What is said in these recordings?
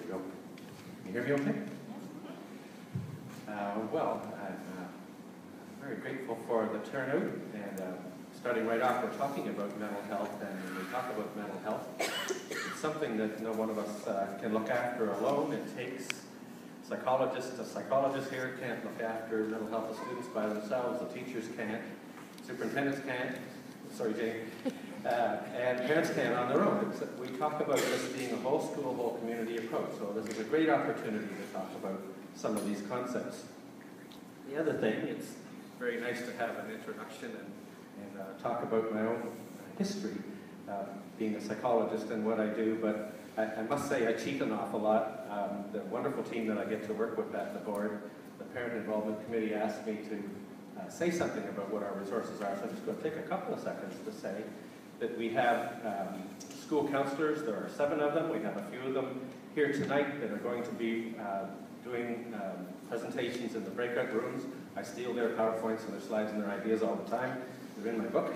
we go. Can you hear me okay? Well, I'm very grateful for the turnout, and starting right off, we're talking about mental health, and when we talk about mental health, it's something that no one of us can look after alone. It takes a psychologist here can't look after mental health of students by themselves, the teachers can't, superintendents can't, sorry Jane, and parents can't on their own. We talk about this being a whole school, whole community approach, so this is a great opportunity to talk about some of these concepts. The other thing, it's very nice to have an introduction and talk about my own history, being a psychologist and what I do, but I must say I cheat an awful lot. The wonderful team that I get to work with at the board, the Parent Involvement Committee, asked me to say something about what our resources are, so I'm just going to take a couple of seconds to say that we have school counselors. There are 7 of them. We have a few of them here tonight that are going to be doing presentations in the breakout rooms. I steal their PowerPoints and their slides and their ideas all the time. They're in my book.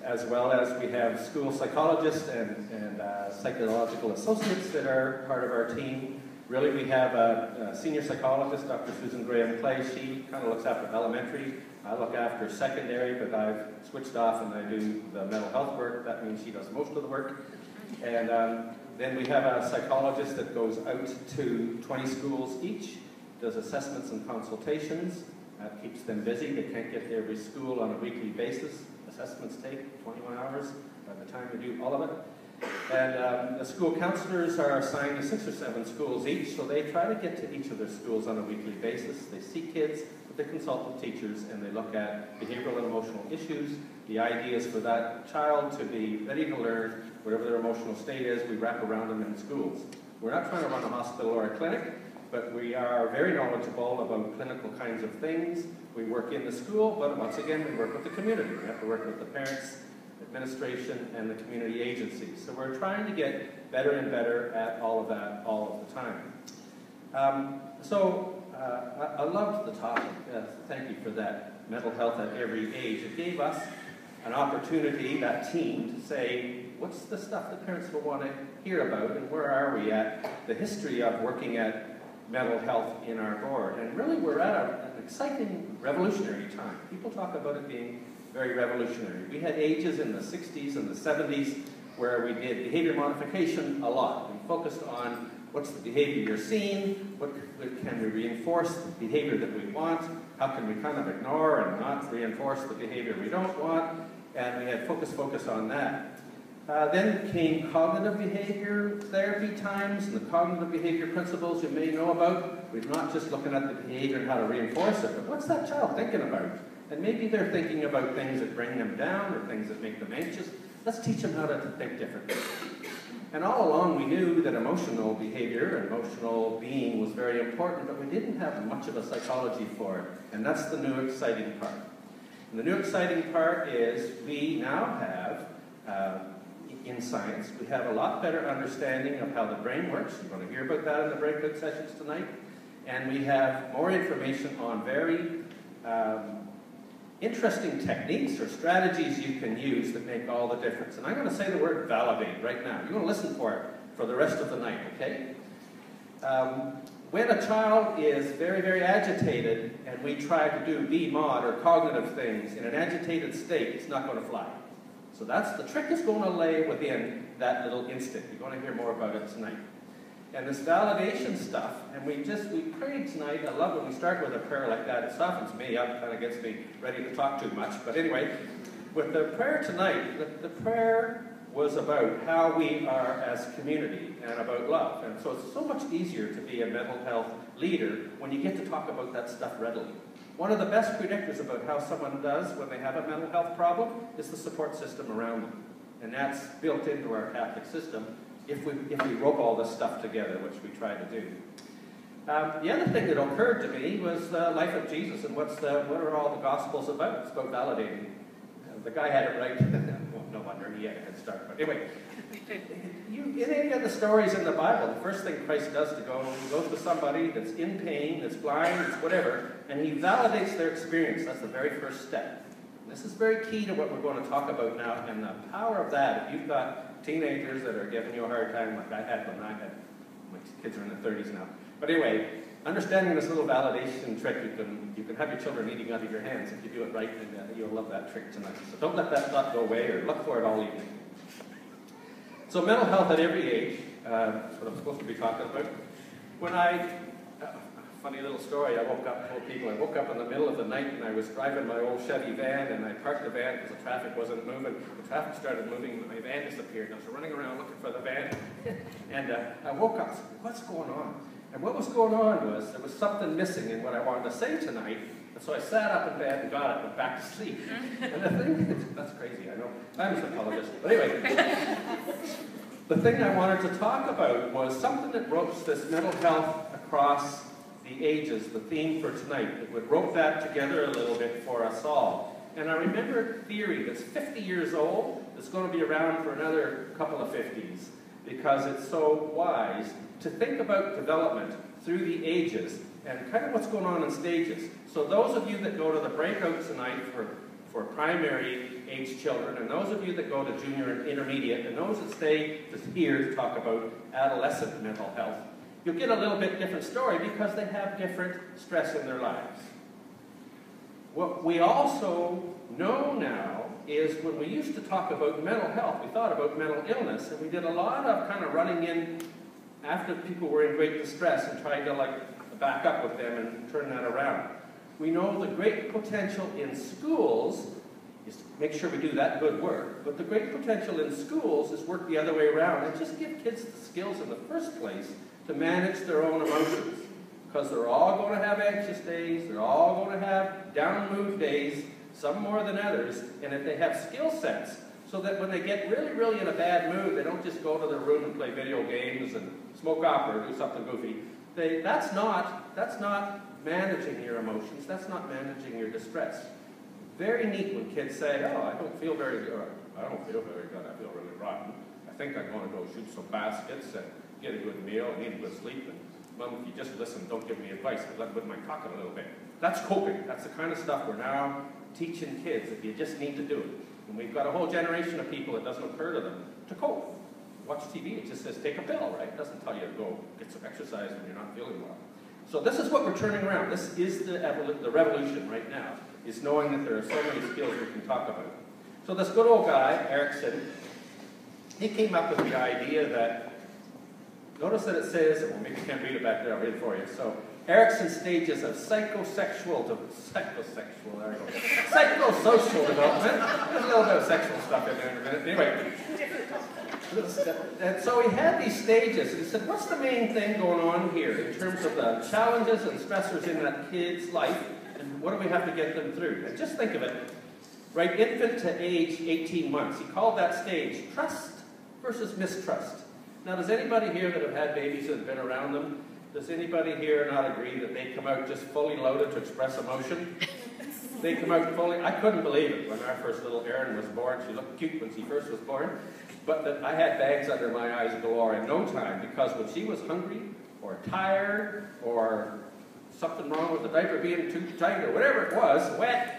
As well as we have school psychologists and psychological associates that are part of our team. Really, we have a senior psychologist, Dr. Susan Graham-Clay. She kind of looks after elementary. I look after secondary, but I've switched off and I do the mental health work. That means she does most of the work. And then we have a psychologist that goes out to 20 schools each, does assessments and consultations, keeps them busy. They can't get to every school on a weekly basis. Assessments take 21 hours by the time we do all of it. And the school counselors are assigned to 6 or 7 schools each, so they try to get to each of their schools on a weekly basis. They see kids, but they consult with teachers, and they look at behavioral and emotional issues, the ideas for that child to be ready to learn, whatever their emotional state is, we wrap around them in schools. We're not trying to run a hospital or a clinic, but we are very knowledgeable about clinical kinds of things. We work in the school, but once again, we work with the community. We have to work with the parents, administration, and the community agencies. So we're trying to get better and better at all of that all of the time. I loved the topic. Thank you for that. Mental health at every age. It gave us an opportunity, that team, to say, what's the stuff that parents will want to hear about, and where are we at the history of working at mental health in our board. And really, we're at an exciting, revolutionary time. People talk about it being very revolutionary. We had ages in the 60s and the 70s where we did behavior modification a lot. We focused on what's the behavior you're seeing, what can we reinforce the behavior that we want, how can we kind of ignore and not reinforce the behavior we don't want, and we had focus on that. Then came cognitive behavior therapy times, and the cognitive behavior principles you may know about. We're not just looking at the behavior and how to reinforce it, but what's that child thinking about? And maybe they're thinking about things that bring them down or things that make them anxious. Let's teach them how to think differently. And all along we knew that emotional behavior and emotional being was very important, but we didn't have much of a psychology for it. And that's the new exciting part. And the new exciting part is we now have, in science, we have a lot better understanding of how the brain works. You're going to hear about that in the breakout sessions tonight. And we have more information on very interesting techniques or strategies you can use that make all the difference. And I'm going to say the word validate right now. You're going to listen for it for the rest of the night, okay? When a child is very, very agitated and we try to do B-mod or cognitive things in an agitated state, it's not going to fly. So that's the trick is going to lay within that little instant. You're going to hear more about it tonight. And this validation stuff, and we prayed tonight. I love when we start with a prayer like that. It softens me up, kind of gets me ready to talk too much. But anyway, with the prayer tonight, the prayer was about how we are as community and about love. And so it's so much easier to be a mental health leader when you get to talk about that stuff readily. One of the best predictors about how someone does when they have a mental health problem is the support system around them. And that's built into our Catholic system if we rope all this stuff together, which we try to do. The other thing that occurred to me was the life of Jesus and what are all the Gospels about? It's about validating. The guy had it right. Well, no wonder he had a head start. But anyway, in any of the stories in the Bible, the first thing Christ does he goes to somebody that's in pain, that's blind, that's whatever, and he validates their experience. That's the very first step. And this is very key to what we're going to talk about now, and the power of that. If you've got teenagers that are giving you a hard time, like I had when my kids are in their 30s now. But anyway, understanding this little validation trick, you can have your children eating out of your hands if you do it right, and you'll love that trick tonight. So don't let that thought go away, or look for it all evening. So mental health at every age, that's what I'm supposed to be talking about. When funny little story, I woke up in the middle of the night, and I was driving my old Chevy van, and I parked the van because the traffic wasn't moving. The traffic started moving, and my van disappeared. I was running around looking for the van, and I woke up and said, what's going on? And what was going on was there was something missing in what I wanted to say tonight, and so I sat up in bed and got it and went back to sleep. And the thing, that's crazy, I know. I'm a psychologist. But anyway, the thing I wanted to talk about was something that ropes this mental health across the ages, the theme for tonight. It would rope that together a little bit for us all. And I remember a theory that's 50 years old, that's going to be around for another couple of 50s, because it's so wise to think about development through the ages and kind of what's going on in stages. So those of you that go to the breakout tonight for primary age children, and those of you that go to junior and intermediate, and those that stay here to talk about adolescent mental health, you'll get a little bit different story because they have different stress in their lives. What we also know now is when we used to talk about mental health, we thought about mental illness, and we did a lot of kind of running in after people were in great distress and trying to like back up with them and turn that around. We know the great potential in schools is to make sure we do that good work, but the great potential in schools is work the other way around and just give kids the skills in the first place to manage their own emotions. Because they're all going to have anxious days, they're all going to have down mood days, some more than others, and if they have skill sets, so that when they get really, really in a bad mood, they don't just go to their room and play video games and smoke opera or do something goofy. That's not managing your emotions, that's not managing your distress. Very neat when kids say, oh, I don't feel very good, I don't feel very good, I feel really rotten. I think I'm going to go shoot some baskets and get a good meal and eat a good sleep. And, Mom, if you just listen, don't give me advice, but let with my talking a little bit. That's coping. That's the kind of stuff we're now teaching kids that you just need to do. And we've got a whole generation of people it doesn't occur to them to cope. Watch TV, it just says take a pill, right? It doesn't tell you to go get some exercise when you're not feeling well. So this is what we're turning around. This is the revolution right now, is knowing that there are so many skills we can talk about. So this good old guy, Erickson, he came up with the idea that, notice that it says, well, maybe you can't read it back there, I'll read it for you. So, Erickson's stages of psychosocial development. There's a little bit of sexual stuff in there in a minute. Anyway, and so he had these stages. He said, what's the main thing going on here in terms of the challenges and stressors in that kid's life, and what do we have to get them through? And just think of it, right, infant to age 18 months. He called that stage trust versus mistrust. Now, does anybody here that have had babies that have been around them, does anybody here not agree that they come out just fully loaded to express emotion? They come out fully, I couldn't believe it when our first little Erin was born. She looked cute when she first was born, but that I had bags under my eyes galore in no time, because when she was hungry or tired or something wrong with the diaper being too tight or whatever it was, wet,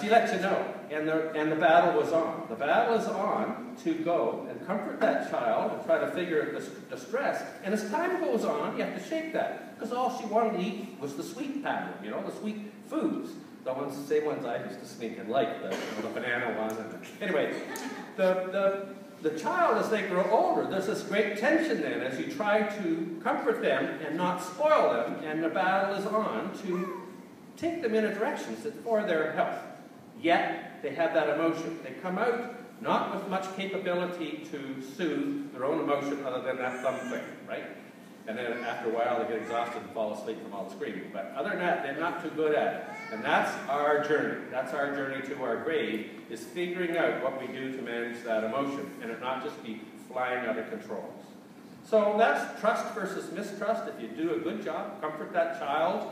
she let you know, and the battle was on. The battle is on to go and comfort that child and try to figure out the stress. And as time goes on, you have to shake that, because all she wanted to eat was the sweet pattern, you know, the sweet foods. The same ones I used to sneak and like, the banana one. Anyway, the child, as they grow older, there's this great tension then as you try to comfort them and not spoil them, and the battle is on to take them in a direction that's for their health. Yet, they have that emotion. They come out not with much capability to soothe their own emotion other than that thumb thing, right? And then after a while, they get exhausted and fall asleep from all the screaming. But other than that, they're not too good at it. And that's our journey. That's our journey to our grave, is figuring out what we do to manage that emotion and it not just be flying out of control. So that's trust versus mistrust. If you do a good job, comfort that child,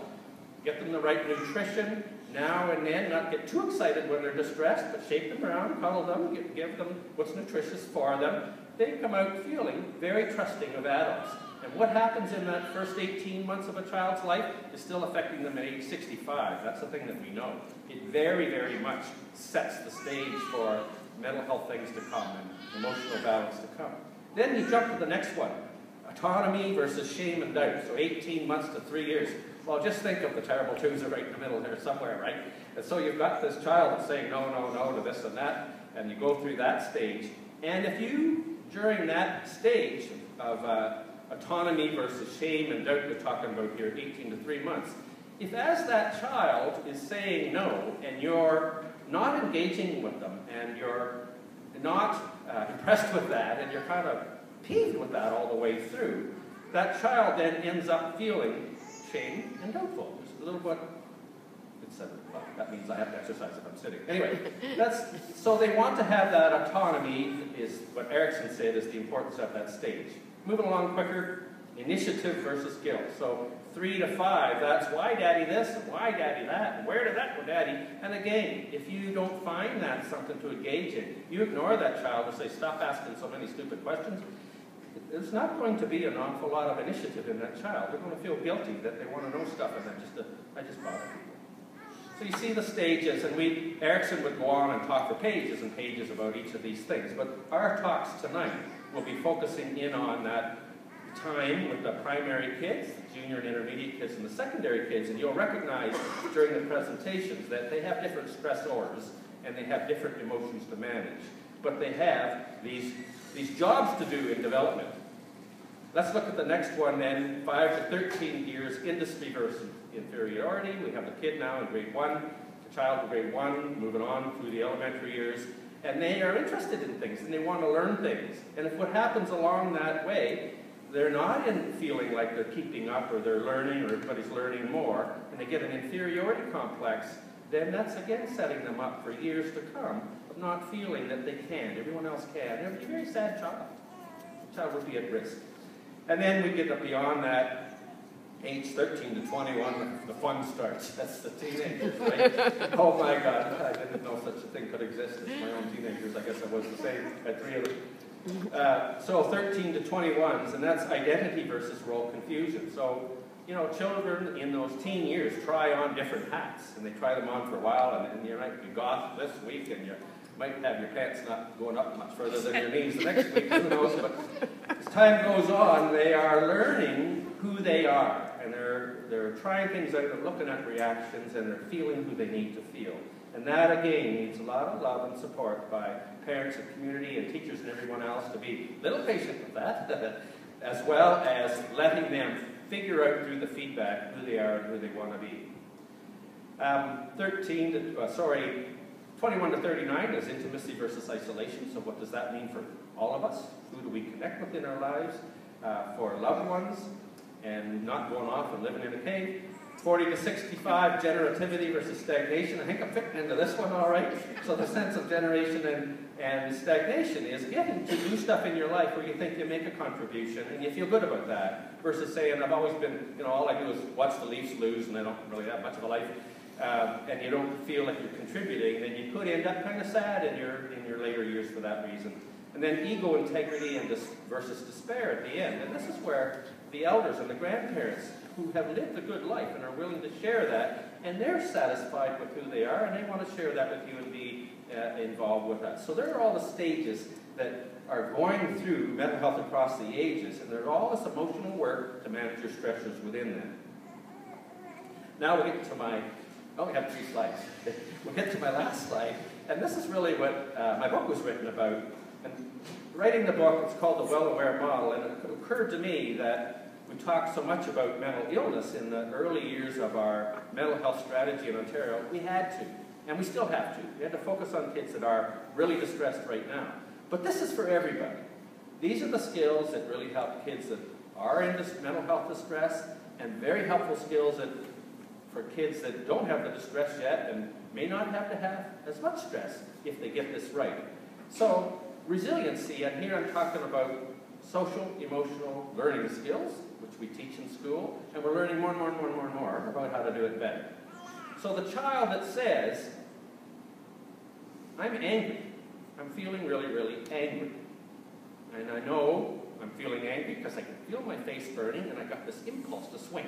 get them the right nutrition now and then, not get too excited when they're distressed, but shape them around, cuddle them, give them what's nutritious for them. They come out feeling very trusting of adults. And what happens in that first 18 months of a child's life is still affecting them at age 65. That's the thing that we know. It very, very much sets the stage for mental health things to come and emotional balance to come. Then you jump to the next one, autonomy versus shame and doubt. So 18 months to 3 years. Well, just think of the terrible twos are right in the middle there somewhere, right? And so you've got this child that's saying no, no, no to this and that, and you go through that stage. And if you, during that stage of autonomy versus shame and doubt we're talking about here, 18 to 3 months, if as that child is saying no, and you're not engaging with them, and you're not impressed with that, and you're kind of peeved with that all the way through, that child then ends up feeling shame and doubtful. There's a little bit, well, that means I have to exercise if I'm sitting. Anyway, so they want to have that autonomy, is what Erickson said is the importance of that stage. Moving along quicker, initiative versus guilt. So 3 to 5, that's why daddy this, and why daddy that, and where did that go daddy? And again, if you don't find that something to engage in, you ignore that child and say, stop asking so many stupid questions, there's not going to be an awful lot of initiative in that child. They're going to feel guilty that they want to know stuff, and I just bother people. So you see the stages, and Erickson would go on and talk for pages and pages about each of these things, but our talks tonight will be focusing in on that time with the primary kids, the junior and intermediate kids, and the secondary kids, and you'll recognize during the presentations that they have different stressors and they have different emotions to manage, but they have these jobs to do in development. Let's look at the next one then, 5 to 13 years, industry versus inferiority. We have the kid now in grade 1, the child in grade 1, moving on through the elementary years, and they are interested in things and they want to learn things. And if what happens along that way, they're not feeling like they're keeping up or they're learning or everybody's learning more, and they get an inferiority complex, then that's again setting them up for years to come of not feeling that they can. Everyone else can. It would be a very sad child. The child would be at risk. And then we get up beyond that, age 13 to 21, the fun starts. That's the teenagers, right? Oh my God, I didn't know such a thing could exist. It's my own teenagers. I guess I was the same. I had 3 of them. So 13 to 21s, and that's identity versus role confusion. So, you know, children in those teen years try on different hats, and they try them on for a while, and then you might be goth this week, and you might have your pants not going up much further than your knees the next week, who knows, but as time goes on, they are learning who they are, and they're trying things out, they're looking at reactions, and they're feeling who they need to feel. And that, again, needs a lot of love and support by parents and community and teachers and everyone else to be a little patient with that, as well as letting them figure out through the feedback who they are and who they want to be. 21 to 39 is intimacy versus isolation. So what does that mean for all of us? Who do we connect with in our lives? For loved ones, and not going off and living in a cave. 40 to 65, generativity versus stagnation. I think I'm fitting into this one all right. So the sense of generation and stagnation is getting to do stuff in your life where you think you make a contribution and you feel good about that, versus saying, I've always been, you know, all I do is watch the Leafs lose and I don't really have much of a life, and you don't feel like you're contributing, then you could end up kind of sad in your later years for that reason. And then ego, integrity, and versus despair at the end. And this is where the elders and the grandparents who have lived a good life and are willing to share that, and they're satisfied with who they are, and they want to share that with you and be involved with that. So there are all the stages that are going through mental health across the ages, and there's all this emotional work to manage your stressors within that. Now we get to I only have 3 slides. We'll get to my last slide, and this is really what my book was written about. And writing the book, it's called The Well-Aware Model, and it occurred to me that we talked so much about mental illness in the early years of our mental health strategy in Ontario. We had to, and we still have to. We had to focus on kids that are really distressed right now. But this is for everybody. These are the skills that really help kids that are in this mental health distress, and very helpful skills for kids that don't have the distress yet and may not have to have as much stress if they get this right. So, resiliency, and here I'm talking about social, emotional learning skills, which we teach in school, and we're learning more and more and more and more and more about how to do it better. So the child that says, I'm angry, I'm feeling really, really angry, and I know I'm feeling angry because I can feel my face burning and I got this impulse to swing.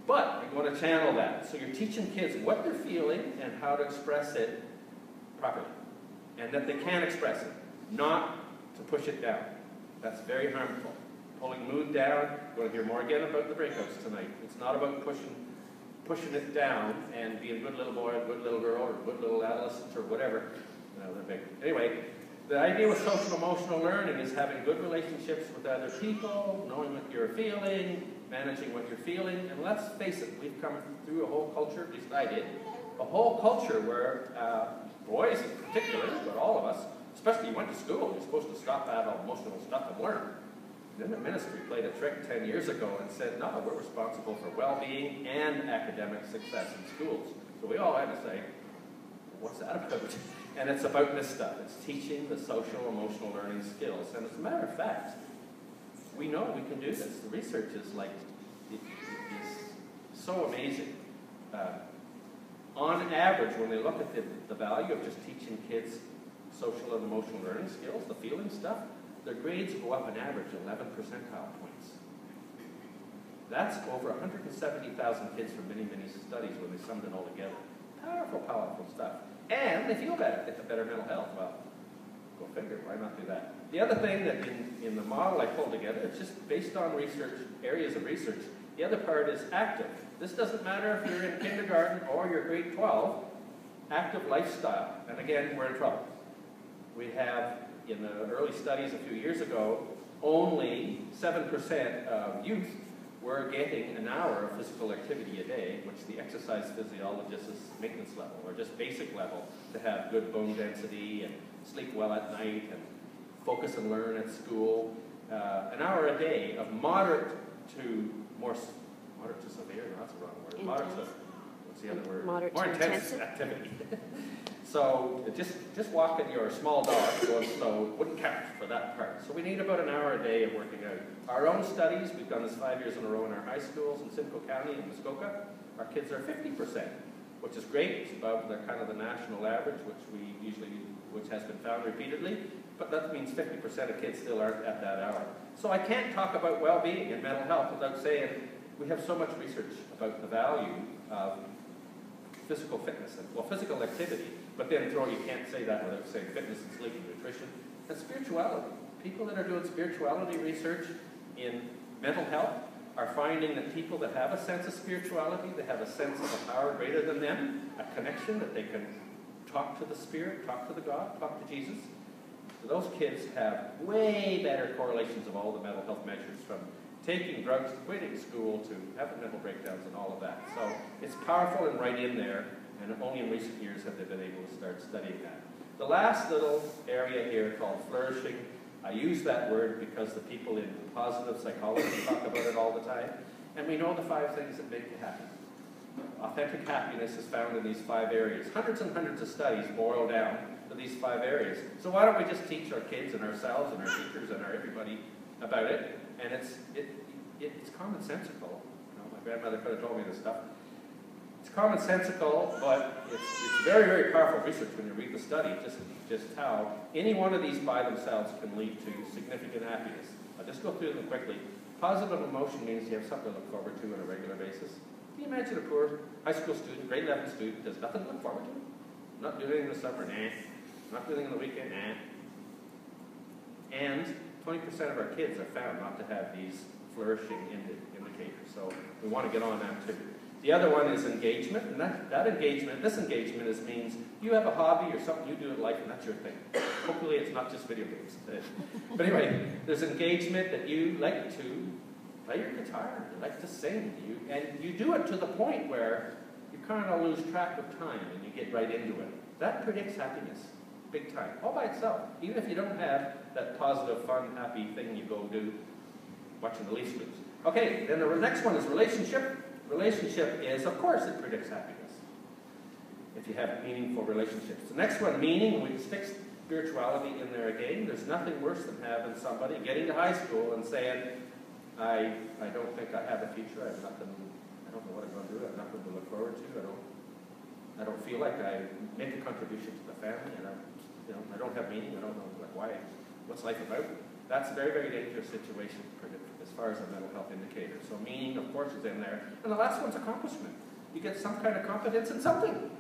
But I'm going to channel that. So you're teaching kids what they're feeling and how to express it properly. and that they can express it, not to push it down. That's very harmful. Pulling mood down, we'll hear more again about the breakouts tonight. It's not about pushing it down and being a good little boy, a good little girl, or a good little adolescent, or whatever. Anyway, the idea with social emotional learning is having good relationships with other people, knowing what you're feeling, managing what you're feeling, and let's face it, we've come through a whole culture, at least I did, a whole culture where boys in particular, but all of us, especially you went to school, you're supposed to stop that emotional stuff and learn. Then the ministry played a trick 10 years ago and said, no, we're responsible for well-being and academic success in schools. So we all had to say, what's that about? And it's about this stuff. It's teaching the social, emotional learning skills. And as a matter of fact, we know we can do this. The research is is so amazing. On average, when they look at the value of just teaching kids social and emotional learning skills, the feeling stuff, their grades go up on average 11 percentile points. That's over 170,000 kids from many, many studies when they summed it all together. Powerful, powerful stuff. And they feel better, get the better mental health. Well, go figure, why not do that? The other thing that in the model I pulled together, it's just based on research, areas of research. The other part is active. This doesn't matter if you're in kindergarten or you're grade 12, active lifestyle. And again, we're in trouble. We have, in the early studies a few years ago, only 7% of youth were getting an hour of physical activity a day, which the exercise physiologist is maintenance level, or just basic level, to have good bone density and sleep well at night and focus and learn at school. An hour a day of moderate to severe, no, that's the wrong word. Moderate to, what's the other word? Moderate more to intense activity. So just walking your small dog going slow wouldn't count for that part. So we need about an hour a day of working out. Our own studies, we've done this 5 years in a row in our high schools in Simcoe County and Muskoka. Our kids are 50%, which is great. It's above the kind of the national average, which has been found repeatedly. But that means 50% of kids still aren't at that hour. So I can't talk about well-being and mental health without saying we have so much research about the value of physical fitness and, well, physical activity. But then you can't say that without saying fitness and sleep and nutrition. And spirituality. People that are doing spirituality research in mental health are finding that people that have a sense of spirituality, they have a sense of a power greater than them, a connection that they can talk to the Spirit, talk to the God, talk to Jesus. So those kids have way better correlations of all the mental health measures, from taking drugs, quitting school, to having mental breakdowns and all of that. So it's powerful and right in there, and only in recent years have they been able to start studying that. The last little area here called flourishing, I use that word because the people in positive psychology talk about it all the time, and we know the 5 things that make you happy. Authentic happiness is found in these 5 areas. Hundreds and hundreds of studies boil down to these 5 areas. So why don't we just teach our kids and ourselves and our teachers and our everybody about it? And it's commonsensical. You know, my grandmother could have told me this stuff. It's commonsensical, but it's very, very powerful research when you read the study, just how any one of these by themselves can lead to significant happiness. I'll just go through them quickly. Positive emotion means you have something to look forward to on a regular basis. Can you imagine a poor high school student, grade 11 student, has nothing to look forward to? Not doing anything in the summer, nah. Not doing anything on the weekend, nah. And 20% of our kids are found not to have these flourishing indicators. So we want to get on that too. The other one is engagement, and this engagement means you have a hobby or something you do in life, and that's your thing. Hopefully it's not just video games. But anyway, there's engagement that you like to play your guitar, you like to sing, and you do it to the point where you kind of lose track of time and you get right into it. That predicts happiness, big time, all by itself. Even if you don't have that positive, fun, happy thing you go do watching the Leafs lose. Okay, then the next one is relationship. Relationship is, of course, it predicts happiness if you have meaningful relationships. The next one, meaning, we stick spirituality in there again. There's nothing worse than having somebody getting to high school and saying, I don't think I have a future, I have nothing, I don't know what I'm going to do, I have nothing to look forward to, I don't feel like I make a contribution to the family, and I don't have meaning, I don't know why, what's life about? That's a very, very dangerous situation as far as a mental health indicator. So meaning, of course, is in there. And the last one's accomplishment. You get some kind of competence in something.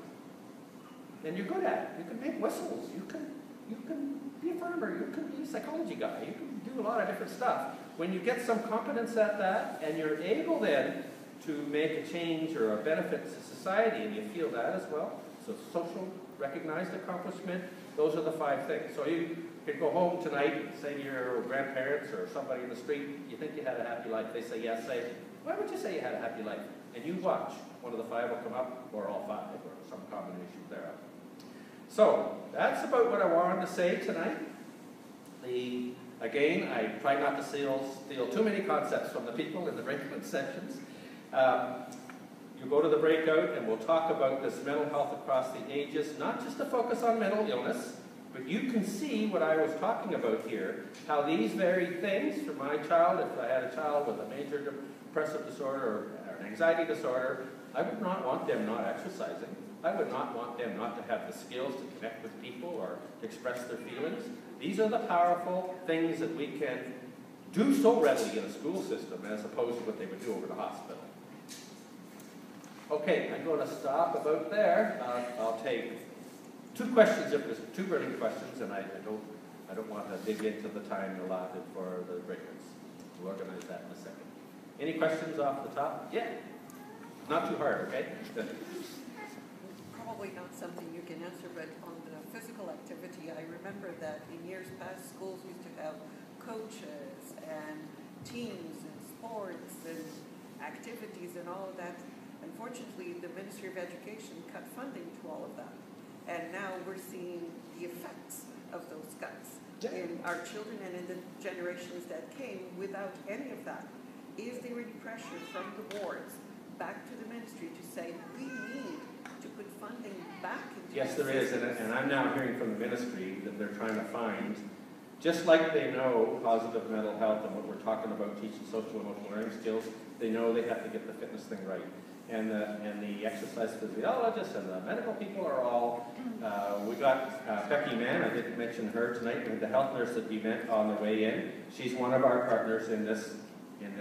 And you're good at it. You can make whistles. You can You can be a farmer, you can be a psychology guy, you can do a lot of different stuff. When you get some competence at that, and you're able then to make a change or a benefit to society, and you feel that as well, so social, recognized accomplishment, those are the 5 things. So you could go home tonight and say to your grandparents or somebody in the street, you think you had a happy life? They say yes. Say, why would you say you had a happy life? And you watch. One of the 5 will come up, or all 5, or some combination thereof. So that's about what I wanted to say tonight. Again, I try not to steal too many concepts from the people in the breakout sessions. You go to the breakout and we'll talk about this mental health across the ages, not just to focus on mental illness, but you can see what I was talking about here, how these very things for my child, if I had a child with a major depressive disorder or an anxiety disorder, I would not want them not exercising. I would not want them not to have the skills to connect with people or to express their feelings. These are the powerful things that we can do so readily in a school system as opposed to what they would do over the hospital. Okay, I'm going to stop about there. I'll take 2 questions if there's 2 burning questions, and I don't want to dig into the time allotted for the breakouts. We'll organize that in a second. Any questions off the top? Yeah. Not too hard, okay? Probably not something you can answer, but on the physical activity, I remember that in years past, schools used to have coaches and teams and sports and activities and all of that. Unfortunately, the Ministry of Education cut funding to all of that. And now we're seeing the effects of those cuts in our children and in the generations that came without any of that. Is there any pressure from the boards back to the ministry to say, we need to put funding back into Yes, there is, and I'm now hearing from the ministry that they're trying to find, just like they know positive mental health and what we're talking about, teaching social and emotional learning skills, they know they have to get the fitness thing right. And the exercise physiologists and the medical people are all, we got Becky Mann, I didn't mention her tonight, we had the health nurse that we met on the way in. She's one of our partners in this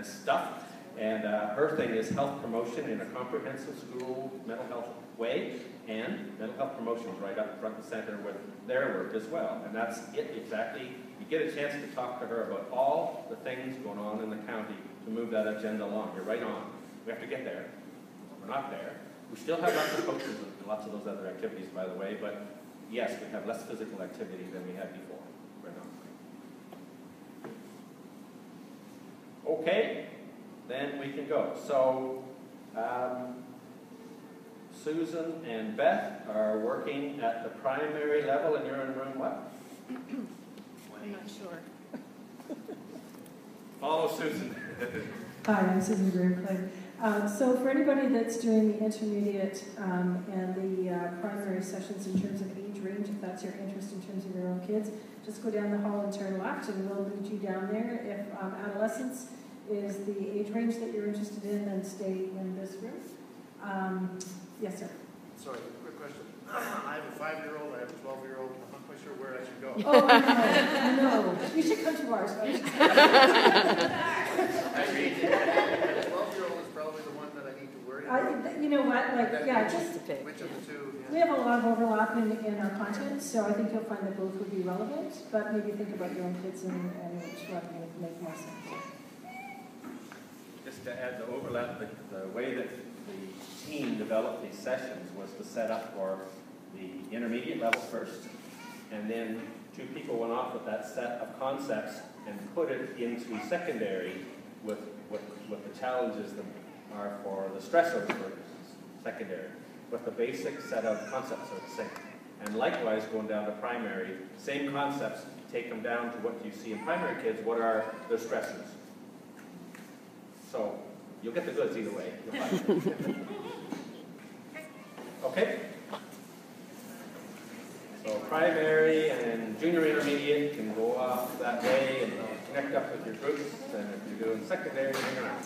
stuff. And her thing is health promotion in a comprehensive school mental health way, and mental health promotion is right up front and center with their work as well. And that's it exactly. You get a chance to talk to her about all the things going on in the county to move that agenda along. You're right on. We have to get there. We're not there. We still have lots of coaches and lots of those other activities, by the way, but yes, we have less physical activity than we had before. Right now. Okay. Then we can go. So, Susan and Beth are working at the primary level, and you're in room what? I'm not sure. Follow Susan. Hi, I'm Susan Greencliffe. So for anybody that's doing the intermediate and the primary sessions in terms of age range, if that's your interest in terms of your own kids, just go down the hall and turn left, and we'll lead you down there. If adolescence is the age range that you're interested in, then stay in this room. Yes, sir. Sorry, quick question. I have a 5-year-old, I have a 12-year-old. I'm not quite sure where I should go. Oh, I know. You should come to ours. I mean, the 12-year-old is probably the one that I need to worry about. You know what? Like, yeah, just Which of the 2? we have a lot of overlap in our content, so I think you'll find that both would be relevant. But maybe think about your own kids and which one would make more sense. Just to add the overlap, the way that the team developed these sessions was to set up for the intermediate level first, and then 2 people went off with that set of concepts and put it into secondary with what the challenges that are for the stressors for secondary. But the basic set of concepts are the same. And likewise, going down to primary, same concepts, take them down to what you see in primary kids, what are the stressors. So you'll get the goods either way. Okay? So primary and junior intermediate can go off that way and connect up with your groups, and if you're doing secondary, hang around.